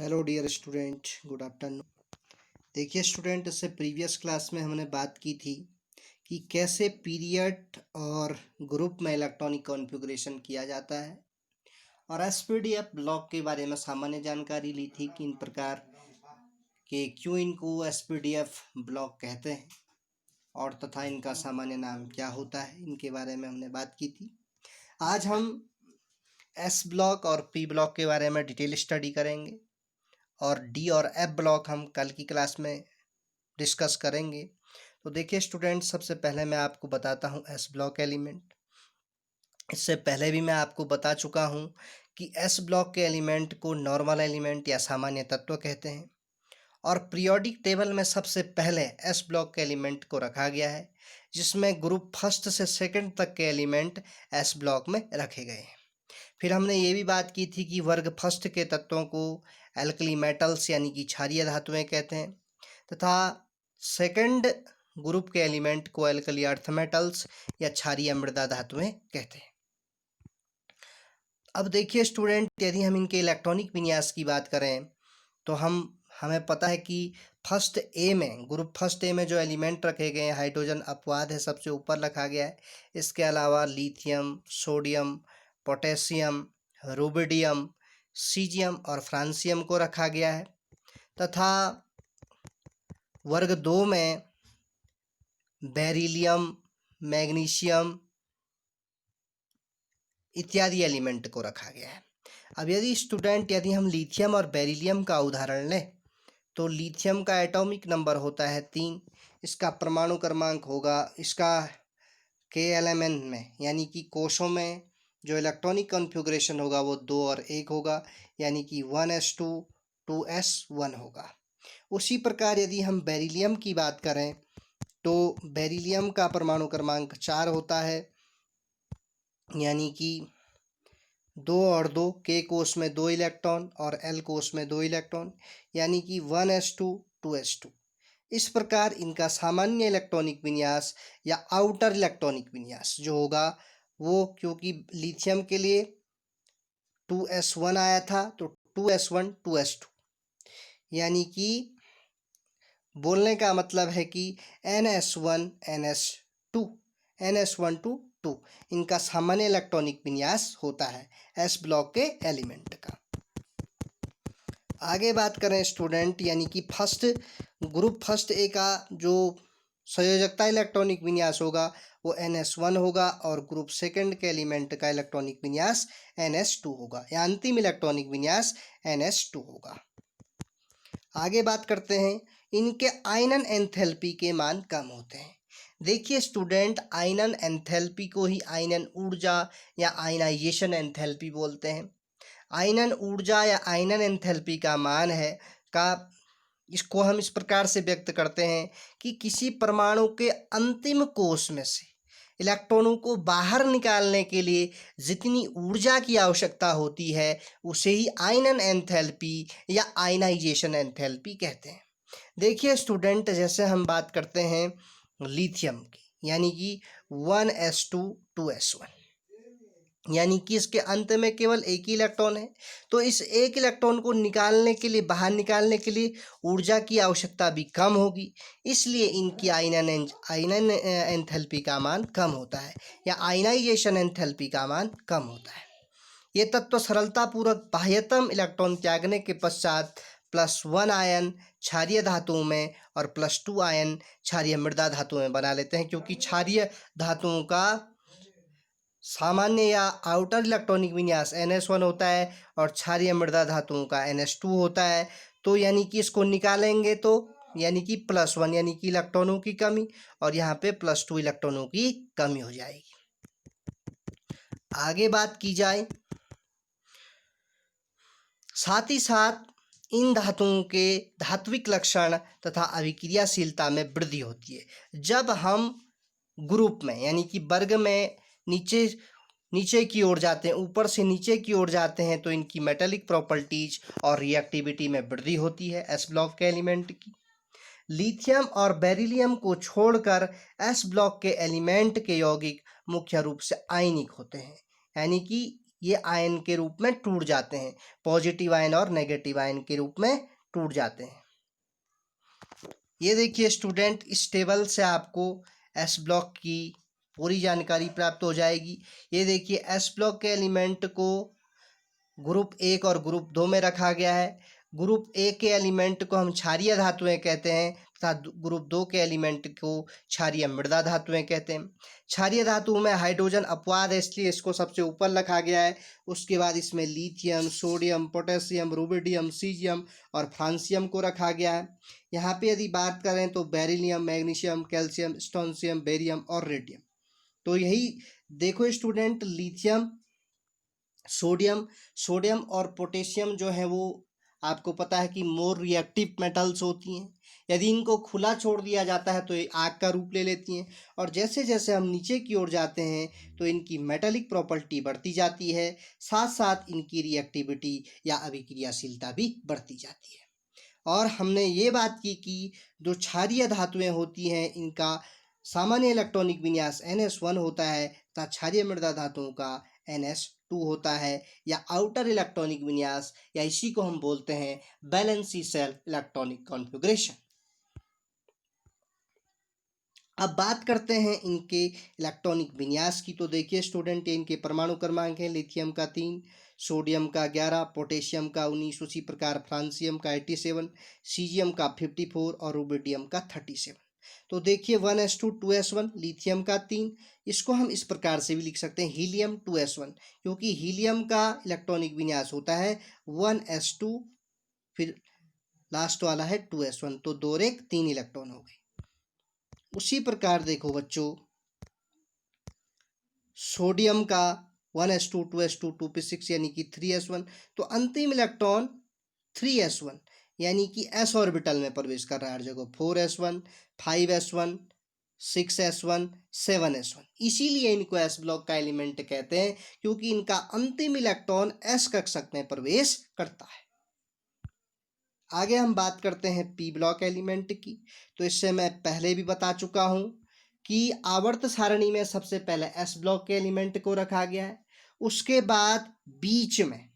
Hello dear student, good afternoon. देखिए student, इससे previous class में हमने बात की थी कि कैसे पीरियड और ग्रुप में इलेक्ट्रॉनिक कॉन्फ़िगरेशन किया जाता है, और एसपीडीएफ ब्लॉक के बारे में सामान्य जानकारी ली थी कि इन प्रकार के क्यों इनको एसपीडीएफ ब्लॉक कहते हैं और तथा इनका सामान्य नाम क्या होता है, इनके बारे में हमने बात की थी। आज हम एस ब्लॉक और पी ब्लॉक के बारे में डिटेल स्टडी करेंगे और डी और एफ ब्लॉक हम कल की क्लास में डिस्कस करेंगे। तो देखिए स्टूडेंट, सबसे पहले मैं आपको बताता हूँ एस ब्लॉक एलिमेंट। इससे पहले भी मैं आपको बता चुका हूँ कि एस ब्लॉक के एलिमेंट को नॉर्मल एलिमेंट या सामान्य तत्व कहते हैं, और पीरियोडिक टेबल में सबसे पहले एस ब्लॉक के एलिमेंट को रखा गया है, जिसमें ग्रुप फर्स्ट से सेकंड तक के एलिमेंट एस ब्लॉक में रखे गए हैं। फिर हमने ये भी बात की थी कि वर्ग फर्स्ट के तत्वों को एल्कली मेटल्स यानी कि क्षारीय धातुएं कहते हैं, तथा सेकंड ग्रुप के एलिमेंट को एल्कली अर्थ मेटल्स या क्षारीय मृदा धातुएं कहते हैं। अब देखिए स्टूडेंट, यदि हम इनके इलेक्ट्रॉनिक विन्यास की बात करें तो हमें पता है कि फर्स्ट ए में, ग्रुप फर्स्ट ए में जो एलिमेंट रखे गए हैं, हाइड्रोजन अपवाद है, सबसे ऊपर रखा गया है। इसके अलावा lithium, sodium, potassium, rubidium, caesium और फ्रांसियम को रखा गया है, तथा वर्ग दो में बेरिलियम, मैग्नीशियम इत्यादि एलिमेंट को रखा गया है। अब यदि हम लिथियम और बेरिलियम का उदाहरण लें तो लिथियम का एटॉमिक नंबर होता है 3। इसका परमाणु क्रमांक होगा, इसका KLMN में यानी कि कोशों में जो इलेक्ट्रॉनिक कॉन्फ़िगरेशन होगा वो 2 और 1 होगा, यानी कि 1s2 2s1 होगा। उसी प्रकार यदि हम बेरिलियम की बात करें तो बेरिलियम का परमाणु क्रमांक 4 होता है, यानी कि 2 और 2, K कोश में 2 इलेक्ट्रॉन और L कोश में 2 इलेक्ट्रॉन, यानी कि 1s2 2s2। इस प्रकार इनका सामान्य इलेक्ट्रॉनिक विन्यास या आउटर इलेक्ट्रॉनिक विन्यास जो होगा वो, क्योंकि लिथियम के लिए 2s1 आया था तो 2s1 2s2, यानी कि बोलने का मतलब है कि ns1 ns2 ns1 to 2 इनका सामान्य इलेक्ट्रॉनिक विन्यास होता है एस ब्लॉक के एलिमेंट का। आगे बात करें स्टूडेंट, यानी कि ग्रुप फर्स्ट ए का जो संयोजकता इलेक्ट्रॉनिक विन्यास होगा वो ns1 होगा, और ग्रुप सेकंड के एलिमेंट का इलेक्ट्रॉनिक विन्यास ns2 होगा, या अंतिम इलेक्ट्रॉनिक विन्यास ns2 होगा। आगे बात करते हैं, इनके आयनन एंथैल्पी के मान कम होते हैं। देखिए स्टूडेंट, आयनन एंथैल्पी को ही आयनन ऊर्जा या आयनाइजेशन एंथैल्पी बोलते हैं। आयनन ऊर्जा या आयनन एंथैल्पी का मान है का इसको हम इस प्रकार से व्यक्त करते हैं कि किसी परमाणु के अंतिम कोश में से इलेक्ट्रॉनों को बाहर निकालने के लिए जितनी ऊर्जा की आवश्यकता होती है उसे ही आयनन एंथैल्पी या आयनाइजेशन एंथैल्पी कहते हैं। देखिए स्टूडेंट, जैसे हम बात करते हैं लिथियम की, यानी कि 1s2 2s1, यानी कि इसके अंत में केवल एक ही इलेक्ट्रॉन है, तो इस एक इलेक्ट्रॉन को निकालने के लिए, बाहर निकालने के लिए ऊर्जा की आवश्यकता भी कम होगी, इसलिए इनकी आयनन एंथैल्पी का मान कम होता है या आयनाइजेशन एंथैल्पी का मान कम होता है। ये तत्व सरलतापूर्वक बाह्यतम इलेक्ट्रॉन त्यागने के पश्चात +1 आयन क्षारीय धातुओं में और +2 आयन क्षारीय मृदा धातुओं में बना लेते हैं, क्योंकि क्षारीय धातुओं का सामान्य या आउटर इलेक्ट्रॉनिक विन्यास ns1 होता है और क्षारीय मृदा धातुओं का ns2 होता है। तो यानी कि इसको निकालेंगे तो यानी कि +1 यानी कि इलेक्ट्रॉनों की कमी, और यहाँ पे +2 इलेक्ट्रॉनों की कमी हो जाएगी। आगे बात की जाए, साथ ही साथ इन धातुओं के धात्विक लक्षण तथा अभिक्रियाशीलता में वृद्धि होती है। जब हम ग्रुप में यानी कि वर्ग में नीचे की ओर जाते हैं, ऊपर से नीचे की ओर जाते हैं, तो इनकी मेटालिक प्रॉपर्टीज और रिएक्टिविटी में वृद्धि होती है एस ब्लॉक के एलिमेंट की। लिथियम और बेरिलियम को छोड़कर एस ब्लॉक के एलिमेंट के यौगिक मुख्य रूप से आयनिक होते हैं, यानी कि ये आयन के रूप में टूट जाते हैं, पॉजिटिव आयन और नेगेटिव आयन के रूप में टूट जाते हैं। ये देखिए स्टूडेंट, इस टेबल से आपको एस ब्लॉक की पूरी जानकारी प्राप्त हो जाएगी। ये देखिए एस ब्लॉक के एलिमेंट को ग्रुप 1 और ग्रुप 2 में रखा गया है। ग्रुप 1 के एलिमेंट को हम क्षारीय धातुएं कहते हैं तथा ग्रुप 2 के एलिमेंट को क्षारीय मृदा धातुएं कहते हैं। क्षारीय धातुओं में हाइड्रोजन अपवाद है, इसलिए इसको सबसे ऊपर रखा गया है। उसके बाद इसमें lithium, sodium, potassium, rubidium, caesium और फ्रांसियम को रखा गया है। यहाँ पे यदि बात करें तो beryllium, magnesium, calcium, strontium, barium और रेडियम। तो यही देखो स्टूडेंट, लिथियम, सोडियम और पोटेशियम जो है वो आपको पता है कि मोर रिएक्टिव मेटल्स होती हैं। यदि इनको खुला छोड़ दिया जाता है तो ये आग का रूप ले लेती हैं, और जैसे जैसे हम नीचे की ओर जाते हैं तो इनकी मेटालिक प्रॉपर्टी बढ़ती जाती है, साथ साथ इनकी रिएक्टिविटी या अभिक्रियाशीलता भी बढ़ती जाती है। और हमने ये बात की कि जो क्षारीय धातुएं होती हैं इनका सामान्य इलेक्ट्रॉनिक विन्यास NS1 होता है तथा क्षारीय मृदा धातुओं का NS2 होता है, या आउटर इलेक्ट्रॉनिक विन्यास, या इसी को हम बोलते हैं बैलेंसी सेल इलेक्ट्रॉनिक कॉन्फ़िगरेशन। अब बात करते हैं इनके इलेक्ट्रॉनिक विन्यास की। तो देखिए स्टूडेंट, इनके परमाणु क्रमांक हैं लिथियम का 3, सोडियम का 11, पोटेशियम का 19, उसी प्रकार फ्रांसियम का 87, सीजियम का 54 और रुबिडियम का 37। तो देखिए 1s2 2s1, लिथियम का 3, इसको हम इस प्रकार से भी लिख सकते हैं हीलियम 2s1, क्योंकि हीलियम का इलेक्ट्रॉनिक विन्यास होता है 1s2, फिर लास्ट वाला है 2s1, तो 2 और 1 3 इलेक्ट्रॉन हो गए। उसी प्रकार देखो बच्चों, सोडियम का 1s2 2s2 2p6 यानी कि 3s1, तो अंतिम इलेक्ट्रॉन 3s1 यानी कि s ऑर्बिटल में प्रवेश कर रहा है हर जगह, 4s1 5s1 6s1 7s1। इसीलिए इनको s ब्लॉक का एलिमेंट कहते हैं, क्योंकि इनका अंतिम इलेक्ट्रॉन s कक्षक में प्रवेश करता है। आगे हम बात करते हैं पी ब्लॉक एलिमेंट की। तो इससे मैं पहले भी बता चुका हूं कि आवर्त सारणी में सबसे पहले एस ब्लॉक के एलिमेंट को रखा गया है, उसके बाद बीच में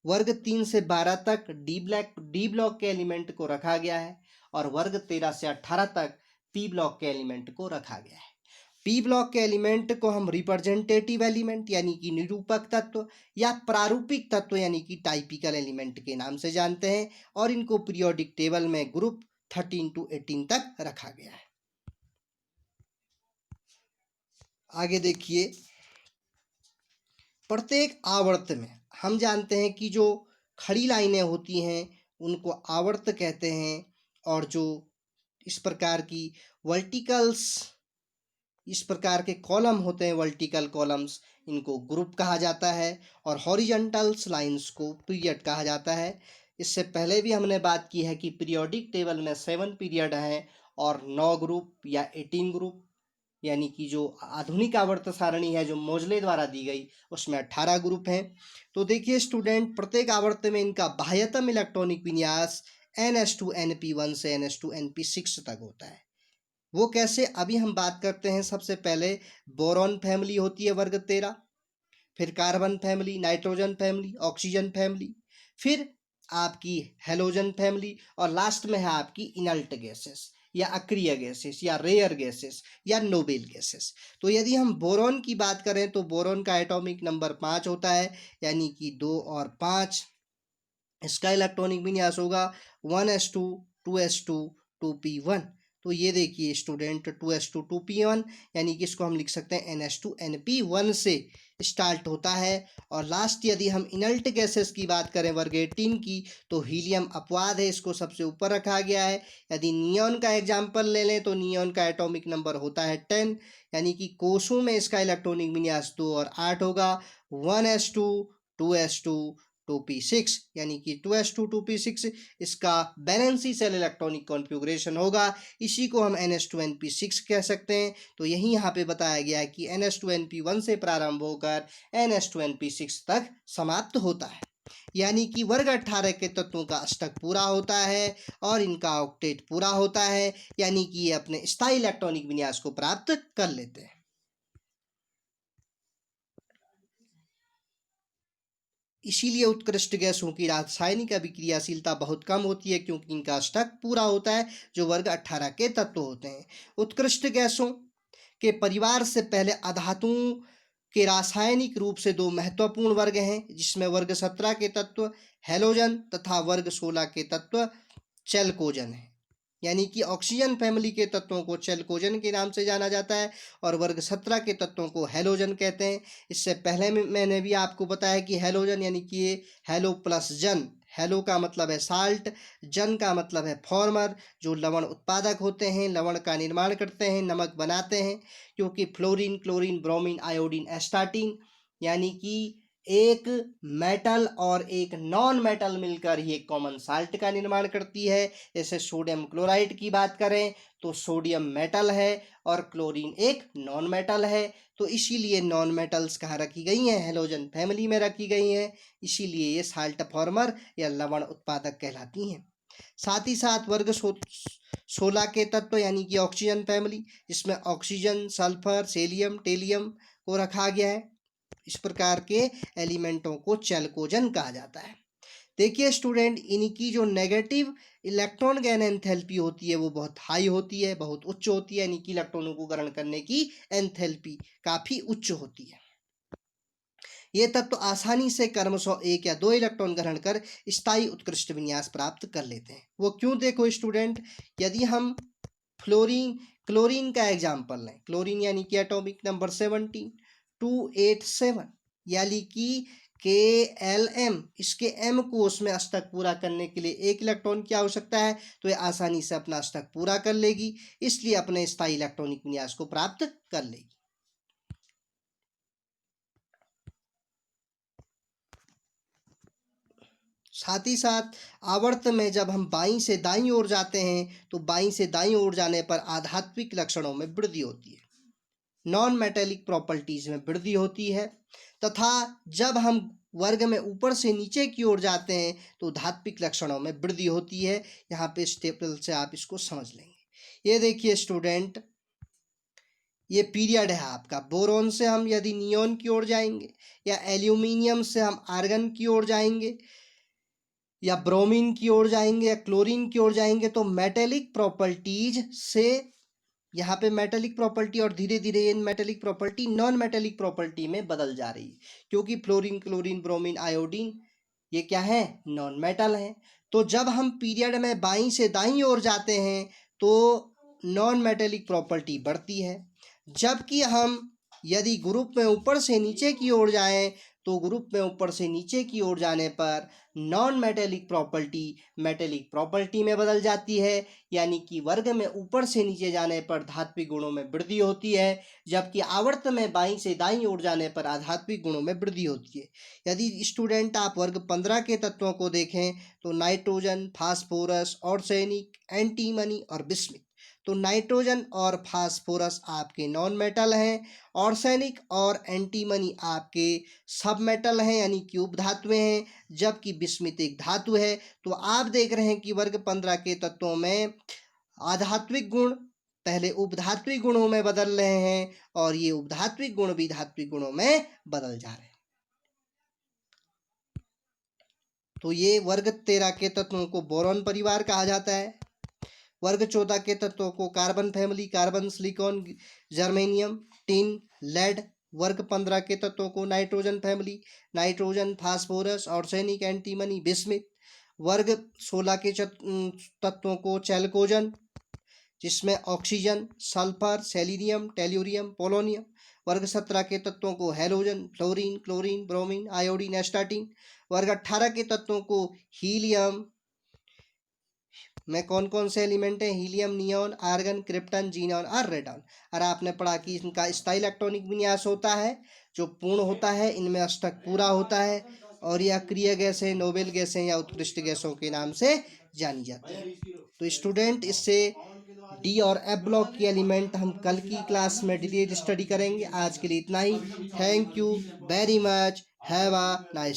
वर्ग 3 से 12 तक डी ब्लॉक के एलिमेंट को रखा गया है, और वर्ग 13 से 18 तक पी ब्लॉक के एलिमेंट को रखा गया है। पी ब्लॉक के एलिमेंट को हम रिप्रेजेंटेटिव एलिमेंट यानी कि निरूपक तत्व, या प्रारूपिक तत्व यानी कि टाइपिकल एलिमेंट के नाम से जानते हैं, और इनको पीरियोडिक टेबल में ग्रुप 13 to 18 तक रखा गया है। आगे देखिए, प्रत्येक आवर्त में हम जानते हैं कि जो खड़ी लाइनें होती हैं उनको आवर्त कहते हैं, और जो इस प्रकार की वर्टिकल्स, इस प्रकार के कॉलम होते हैं वर्टिकल कॉलम्स, इनको ग्रुप कहा जाता है, और हॉरिजॉन्टल्स लाइंस को पीरियड कहा जाता है। इससे पहले भी हमने बात की है कि पीरियोडिक टेबल में 7 पीरियड हैं और 9 ग्रुप या 18 ग्रुप, यानी कि जो आधुनिक आवर्त सारणी है जो मोजले द्वारा दी गई उसमें 18 ग्रुप हैं। तो देखिए स्टूडेंट, प्रत्येक आवर्त में इनका बाह्यतम इलेक्ट्रॉनिक विन्यास NS2NP1 से NS2NP6 तक होता है। वो कैसे, अभी हम बात करते हैं। सबसे पहले बोरॉन फैमिली होती है वर्ग 13, फिर carbon family, nitrogen family, oxygen family, फिर आपकी हेलोजन फैमिली, और लास्ट में है आपकी इनल्ट गैसेस या अक्रिय गैसेस या रेयर गैसेस या नोबेल गैसेस। तो यदि हम बोरॉन की बात करें तो बोरॉन का एटॉमिक नंबर 5 होता है, यानी कि 2 और 5। इसका इलेक्ट्रॉनिक विन्यास होगा 1s2 2s2 2p1। तो ये देखिए स्टूडेंट, 2s2 2p1 यानी कि इसको हम लिख सकते हैं NS2NP1 से स्टार्ट होता है। और लास्ट यदि हम इनल्ट गैसेस की बात करें वर्ग 18 की, तो हीलियम अपवाद है, इसको सबसे ऊपर रखा गया है। यदि नियॉन का एग्जाम्पल ले लें तो नियॉन का एटॉमिक नंबर होता है 10, यानी कि कोसों में इसका इलेक्ट्रॉनिक विन्यास 2 और 8 होगा। 1s2 2s2 2p6 यानी कि 2s2 2p6 इसका बैलेंसी सेल इलेक्ट्रॉनिक कॉन्फ़िगरेशन होगा। इसी को हम NS2NP6 कह सकते हैं। तो यही यहाँ पे बताया गया है कि NS2NP1 से प्रारंभ होकर NS2NP6 तक समाप्त होता है, यानी कि वर्ग 18 के तत्वों का अष्टक पूरा होता है और इनका ऑक्टेट पूरा होता है, यानी कि ये अपने स्थायी इलेक्ट्रॉनिक विन्यास को प्राप्त कर लेते हैं। इसीलिए उत्कृष्ट गैसों की रासायनिक अभिक्रियाशीलता बहुत कम होती है, क्योंकि इनका अष्टक पूरा होता है, जो वर्ग 18 के तत्व होते हैं। उत्कृष्ट गैसों के परिवार से पहले अधातुओं के रासायनिक रूप से दो महत्वपूर्ण वर्ग हैं, जिसमें वर्ग 17 के तत्व हैलोजन तथा वर्ग 16 के तत्व चैल्कोजन है। यानी कि ऑक्सीजन फैमिली के तत्वों को चैल्कोजन के नाम से जाना जाता है और वर्ग 17 के तत्वों को हैलोजन कहते हैं। इससे पहले मैंने भी आपको बताया कि हैलोजन यानी कि ये हैलो प्लस जन, हैलो का मतलब है साल्ट, जन का मतलब है फॉर्मर, जो लवण उत्पादक होते हैं, लवण का निर्माण करते हैं, नमक बनाते हैं। क्योंकि fluorine, chlorine, bromine, iodine, astatine यानी कि एक मेटल और एक नॉन मेटल मिलकर ही एक कॉमन साल्ट का निर्माण करती है। जैसे सोडियम क्लोराइड की बात करें तो सोडियम मेटल है और क्लोरीन एक नॉन मेटल है, तो इसीलिए नॉन मेटल्स कहाँ रखी गई हैं, हैलोजन फैमिली में रखी गई हैं। इसीलिए ये साल्ट फॉर्मर या लवण उत्पादक कहलाती हैं। साथ ही साथ वर्ग 16 के तत्व यानी कि ऑक्सीजन फैमिली, जिसमें ऑक्सीजन, सल्फर, सेलियम, टेलियम को रखा गया है। इस प्रकार के एलिमेंटों को चैल्कोजन कहा जाता है। देखिए स्टूडेंट, इनकी जो नेगेटिव इलेक्ट्रॉन गैन एंथैल्पी होती है वो बहुत हाई होती है, बहुत उच्च होती है। यानी कि इलेक्ट्रॉनों को ग्रहण करने की एंथैल्पी काफ़ी उच्च होती है। ये तत्व आसानी से क्रमशः 1 या 2 इलेक्ट्रॉन ग्रहण कर स्थायी उत्कृष्ट विन्यास प्राप्त कर लेते हैं। वो क्यों, देखो स्टूडेंट, यदि हम क्लोरीन का एग्जाम्पल लें, क्लोरीन यानी कि एटॉमिक नंबर 17 287, यानी कि KLm, इसके m को उसमें अष्टक पूरा करने के लिए 1 इलेक्ट्रॉन की आवश्यकता है, तो ये आसानी से अपना अष्टक पूरा कर लेगी, इसलिए अपने स्थायी इलेक्ट्रॉनिक विन्यास को प्राप्त कर लेगी। साथ ही साथ आवर्त में जब हम बाईं से दाईं ओर जाते हैं तो बाईं से दाईं ओर जाने पर आध्यात्मिक लक्षणों में वृद्धि होती है, नॉन मेटेलिक प्रॉपर्टीज में वृद्धि होती है। तथा जब हम वर्ग में ऊपर से नीचे की ओर जाते हैं तो धात्विक लक्षणों में वृद्धि होती है। यहाँ पे स्टेपल से आप इसको समझ लेंगे। ये देखिए स्टूडेंट, ये पीरियड है आपका। बोरोन से हम यदि नियोन की ओर जाएंगे, या एल्यूमिनियम से हम आर्गन की ओर जाएंगे, या ब्रोमीन की ओर जाएंगे, या क्लोरीन की ओर जाएंगे, तो मेटेलिक प्रॉपर्टीज से यहाँ पे मेटेलिक प्रॉपर्टी और धीरे धीरे ये metallic property non metallic property में बदल जा रही है, क्योंकि फ्लोरीन, क्लोरीन, ब्रोमीन, आयोडीन ये क्या है, नॉन मेटल है। तो जब हम पीरियड में बाईं से दाईं ओर जाते हैं तो नॉन मेटेलिक प्रॉपर्टी बढ़ती है, जबकि हम यदि ग्रुप में ऊपर से नीचे की ओर जाएं तो ग्रुप में ऊपर से नीचे की ओर जाने पर non metallic property metallic property में बदल जाती है। यानी कि वर्ग में ऊपर से नीचे जाने पर धात्विक गुणों में वृद्धि होती है, जबकि आवर्त में बाईं से दाईं ओर जाने पर आधात्विक गुणों में वृद्धि होती है। यदि स्टूडेंट आप वर्ग 15 के तत्वों को देखें तो नाइट्रोजन, फास्फोरस, आर्सेनिक, एंटीमनी और बिस्मिथ। तो नाइट्रोजन और फास्फोरस आपके नॉन मेटल हैं, आर्सेनिक और एंटीमनी आपके सब मेटल हैं यानी कि उपधातुएं हैं, जबकि बिस्मिथ एक धातु है। तो आप देख रहे हैं कि वर्ग 15 के तत्वों में आधात्विक गुण पहले उपधात्विक गुणों में बदल रहे हैं और ये उपधात्विक गुण भी धात्विक गुणों में बदल जा रहे हैं। तो ये वर्ग 13 के तत्वों को बोरॉन परिवार कहा जाता है। वर्ग 14 के तत्वों को carbon family, carbon, silicon, germanium, tin, lead. वर्ग 15 के तत्वों को nitrogen family, nitrogen, phosphorus, arsenic, antimony, bismuth. वर्ग 16 के तत्वों को चैल्कोजन, जिसमें oxygen, sulphur, selenium, tellurium, polonium. वर्ग 17 के तत्वों को halogen, fluorine, chlorine, bromine, iodine, astatine. वर्ग 18 के तत्वों को हीलियम में कौन कौन से एलिमेंट हैं, helium, neon, argon, krypton, xenon और रेडॉन। और आपने पढ़ा कि इनका स्थायी इलेक्ट्रॉनिक विन्यास होता है जो पूर्ण होता है, इनमें अष्टक पूरा होता है और यह अक्रिय गैसें, नोबेल गैसें या उत्कृष्ट गैसों के नाम से जानी जाती है। तो स्टूडेंट, इससे डी और एफ ब्लॉक की एलिमेंट हम कल की क्लास में डिटेल स्टडी करेंगे। आज के लिए इतना ही। Thank you very much. Have a nice